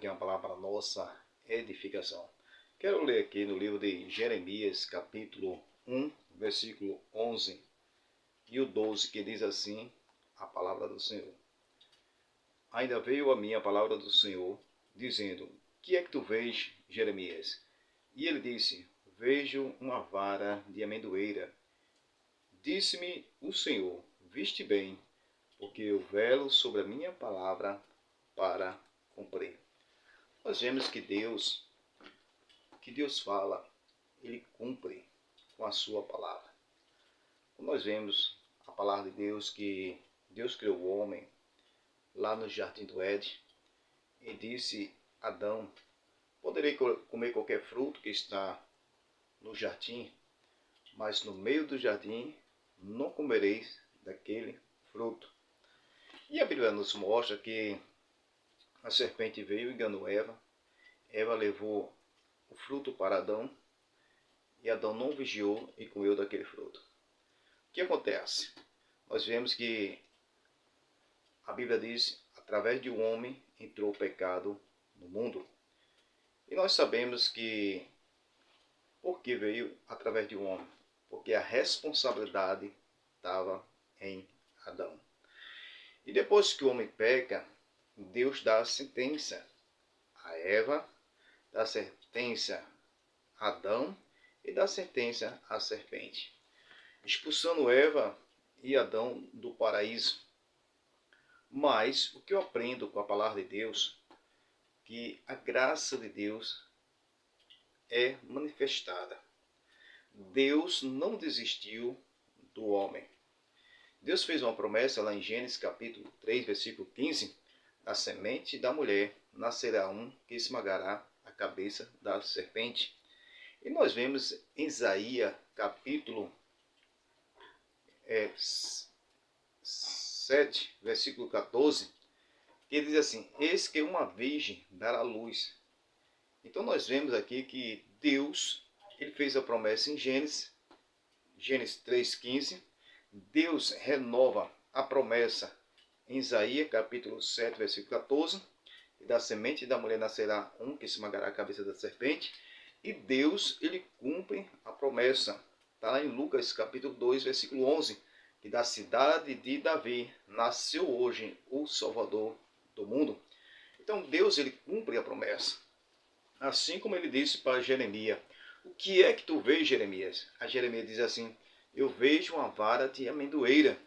que é uma palavra para nossa edificação. Quero ler aqui no livro de Jeremias, capítulo 1, versículo 11 e o 12, que diz assim a palavra do Senhor. Ainda veio a mim a palavra do Senhor, dizendo: que é que tu vês, Jeremias? E ele disse: vejo uma vara de amendoeira. Disse-me o Senhor: viste bem, porque eu velo sobre a minha palavra para cumprir. Nós vemos que Deus fala, Ele cumpre com a sua palavra. Nós vemos a palavra de Deus, que Deus criou o homem lá no jardim do Éden e disse a Adão: poderei comer qualquer fruto que está no jardim, mas no meio do jardim não comereis daquele fruto. E a Bíblia nos mostra que a serpente veio e enganou Eva. Eva levou o fruto para Adão e Adão não vigiou e comeu daquele fruto. O que acontece? Nós vemos que a Bíblia diz: através de um homem entrou o pecado no mundo. E nós sabemos que por que veio através de um homem? Porque a responsabilidade estava em Adão. E depois que o homem peca, Deus dá a sentença a Eva, dá a sentença a Adão e dá a sentença à serpente, expulsando Eva e Adão do paraíso. Mas o que eu aprendo com a palavra de Deus, que a graça de Deus é manifestada. Deus não desistiu do homem. Deus fez uma promessa lá em Gênesis capítulo 3, versículo 15, da semente da mulher nascerá um que esmagará a cabeça da serpente. E nós vemos em Isaías capítulo 7, versículo 14, que diz assim: eis que uma virgem dará luz. Então nós vemos aqui que Deus, ele fez a promessa em Gênesis 3,15. Deus renova a promessa em Isaías capítulo 7, versículo 14. E da semente da mulher nascerá um que esmagará a cabeça da serpente. E Deus, ele cumpre a promessa. Está lá em Lucas capítulo 2, versículo 11. Que da cidade de Davi nasceu hoje o Salvador do mundo. Então Deus, ele cumpre a promessa. Assim como ele disse para Jeremias: o que é que tu vês, Jeremias? A Jeremias diz assim: eu vejo uma vara de amendoeira.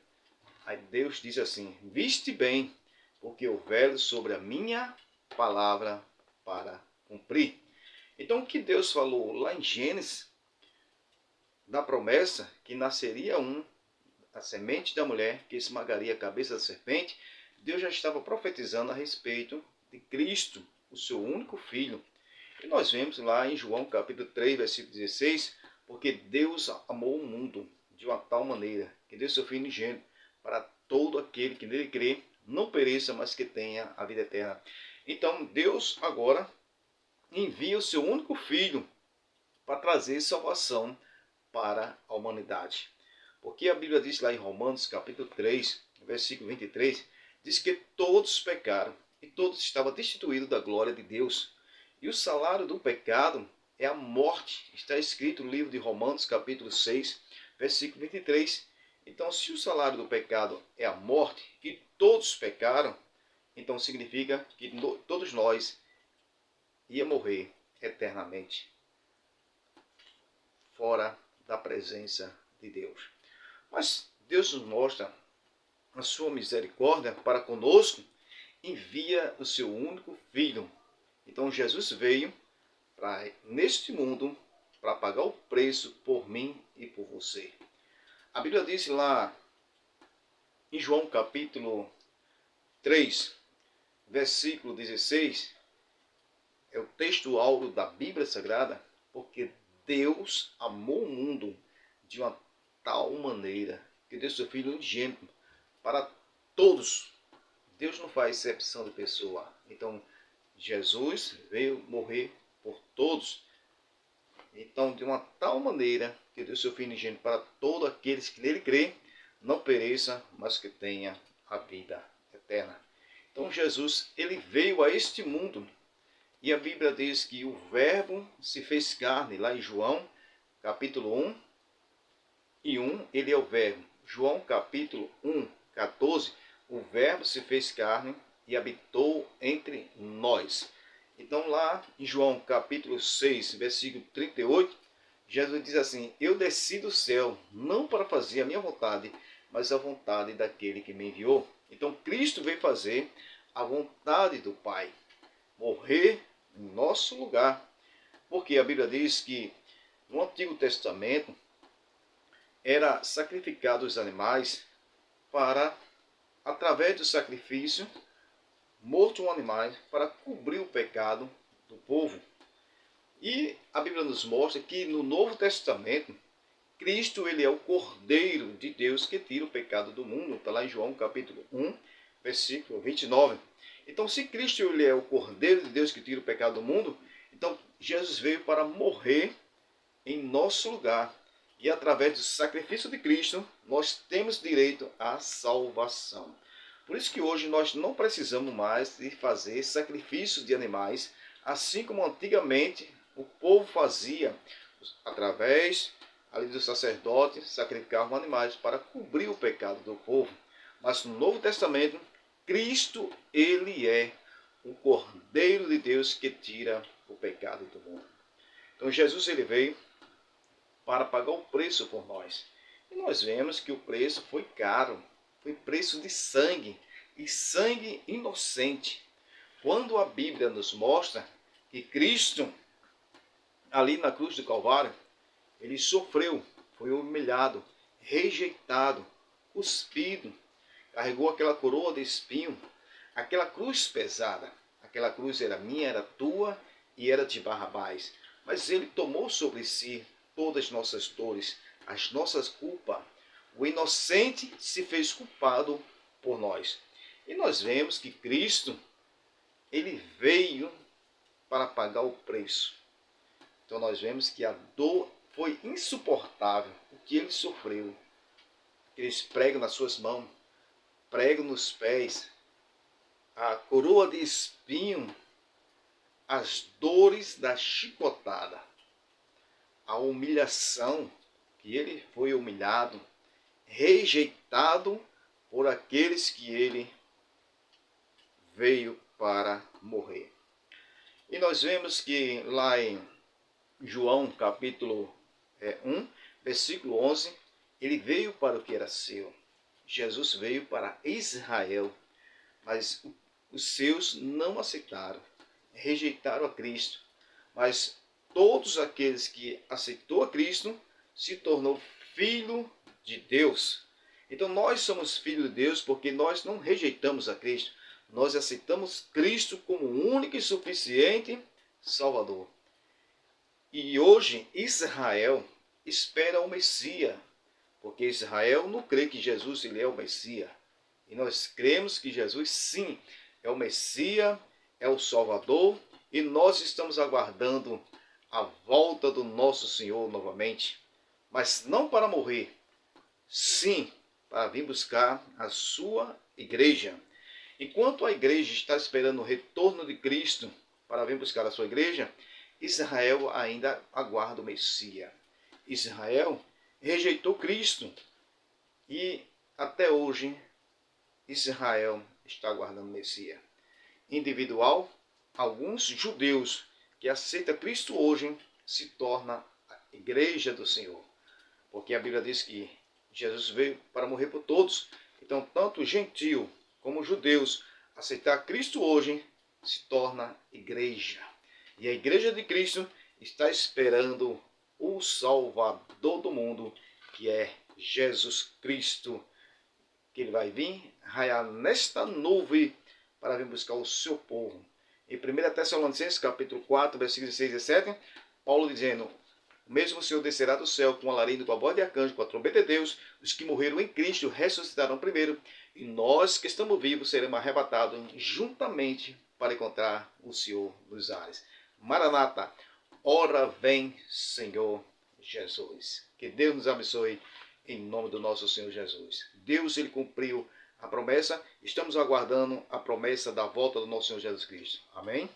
Aí Deus diz assim: viste bem, porque eu velo sobre a minha palavra para cumprir. Então o que Deus falou lá em Gênesis, da promessa que nasceria a semente da mulher que esmagaria a cabeça da serpente, Deus já estava profetizando a respeito de Cristo, o seu único filho. E nós vemos lá em João capítulo 3, versículo 16, porque Deus amou o mundo de uma tal maneira que deu seu Filho unigênito para todo aquele que nele crê, não pereça, mas que tenha a vida eterna. Então Deus agora envia o seu único Filho para trazer salvação para a humanidade. Porque a Bíblia diz lá em Romanos capítulo 3, versículo 23, diz que todos pecaram e todos estavam destituídos da glória de Deus. E o salário do pecado é a morte. Está escrito no livro de Romanos, capítulo 6, versículo 23. Então, se o salário do pecado é a morte e todos pecaram, então significa que todos nós ia morrer eternamente, fora da presença de Deus. Mas Deus nos mostra a sua misericórdia para conosco, envia o seu único Filho. Então Jesus veio neste mundo para pagar o preço por mim e por você. A Bíblia diz lá em João capítulo 3, versículo 16, é o texto áureo da Bíblia Sagrada, porque Deus amou o mundo de uma tal maneira que deu seu Filho unigênito para todos. Deus não faz exceção de pessoa. Então Jesus veio morrer por todos. Então, de uma tal maneira que deu seu Filho unigênito para todos aqueles que nele crê, não pereça, mas que tenha a vida eterna. Então Jesus, ele veio a este mundo E a Bíblia diz que o Verbo se fez carne, lá em João, capítulo 1 e 1, ele é o Verbo. João, capítulo 1, 14, o Verbo se fez carne e habitou entre nós. Então lá em João, capítulo 6, versículo 38, Jesus diz assim: eu desci do céu, não para fazer a minha vontade, mas a vontade daquele que me enviou. Então Cristo veio fazer a vontade do Pai, morrer em nosso lugar. Porque a Bíblia diz que no Antigo Testamento era sacrificado os animais para, através do sacrifício, morto um animal para cobrir o pecado do povo. E a Bíblia nos mostra que no Novo Testamento, Cristo ele é o Cordeiro de Deus que tira o pecado do mundo. Está lá em João capítulo 1, versículo 29. Então, se Cristo ele é o Cordeiro de Deus que tira o pecado do mundo, então Jesus veio para morrer em nosso lugar. E através do sacrifício de Cristo, nós temos direito à salvação. Por isso que hoje nós não precisamos mais de fazer sacrifício de animais, assim como antigamente o povo fazia, através ali do sacerdote, sacrificavam animais para cobrir o pecado do povo. Mas no Novo Testamento, Cristo, ele é o Cordeiro de Deus que tira o pecado do mundo. Então Jesus ele veio para pagar o preço por nós. E nós vemos que o preço foi caro, foi preço de sangue, e sangue inocente. Quando a Bíblia nos mostra que Cristo, ali na cruz do Calvário, ele sofreu, foi humilhado, rejeitado, cuspido, carregou aquela coroa de espinho, aquela cruz pesada. Aquela cruz era minha, era tua e era de Barrabás. Mas ele tomou sobre si todas as nossas dores, as nossas culpas. O inocente se fez culpado por nós. E nós vemos que Cristo, ele veio para pagar o preço. Então nós vemos que a dor foi insuportável, o que ele sofreu. Aqueles pregos nas suas mãos, prego nos pés, a coroa de espinho, as dores da chicotada, a humilhação, que ele foi humilhado, rejeitado por aqueles que ele veio para morrer. E nós vemos que lá em João capítulo 1, versículo 11, ele veio para o que era seu. Jesus veio para Israel, mas os seus não aceitaram, rejeitaram a Cristo. Mas todos aqueles que aceitou a Cristo se tornou filho de Deus. Então nós somos filhos de Deus porque nós não rejeitamos a Cristo. Nós aceitamos Cristo como o único e suficiente Salvador. E hoje Israel espera o Messias, porque Israel não crê que Jesus ele é o Messias. E nós cremos que Jesus sim é o Messias, é o Salvador, e nós estamos aguardando a volta do nosso Senhor novamente. Mas não para morrer, sim para vir buscar a sua igreja. Enquanto a igreja está esperando o retorno de Cristo para vir buscar a sua igreja, Israel ainda aguarda o Messias. Israel rejeitou Cristo e até hoje Israel está aguardando o Messias. Individual, alguns judeus que aceitam Cristo hoje se torna a igreja do Senhor. Porque a Bíblia diz que Jesus veio para morrer por todos. Então, tanto gentil como judeus aceitar Cristo hoje se torna igreja. E a igreja de Cristo está esperando o Salvador do mundo, que é Jesus Cristo, que ele vai vir raiar nesta nuvem para vir buscar o seu povo. Em 1 Tessalonicenses, capítulo 4, versículos 6 e 7, Paulo dizendo: o mesmo Senhor descerá do céu com alarido, com a voz de arcanjo, com a trombeta de Deus. Os que morreram em Cristo ressuscitarão primeiro, e nós que estamos vivos seremos arrebatados juntamente para encontrar o Senhor nos ares. Maranata, ora vem, Senhor Jesus. Que Deus nos abençoe em nome do nosso Senhor Jesus. Deus ele cumpriu a promessa, estamos aguardando a promessa da volta do nosso Senhor Jesus Cristo. Amém?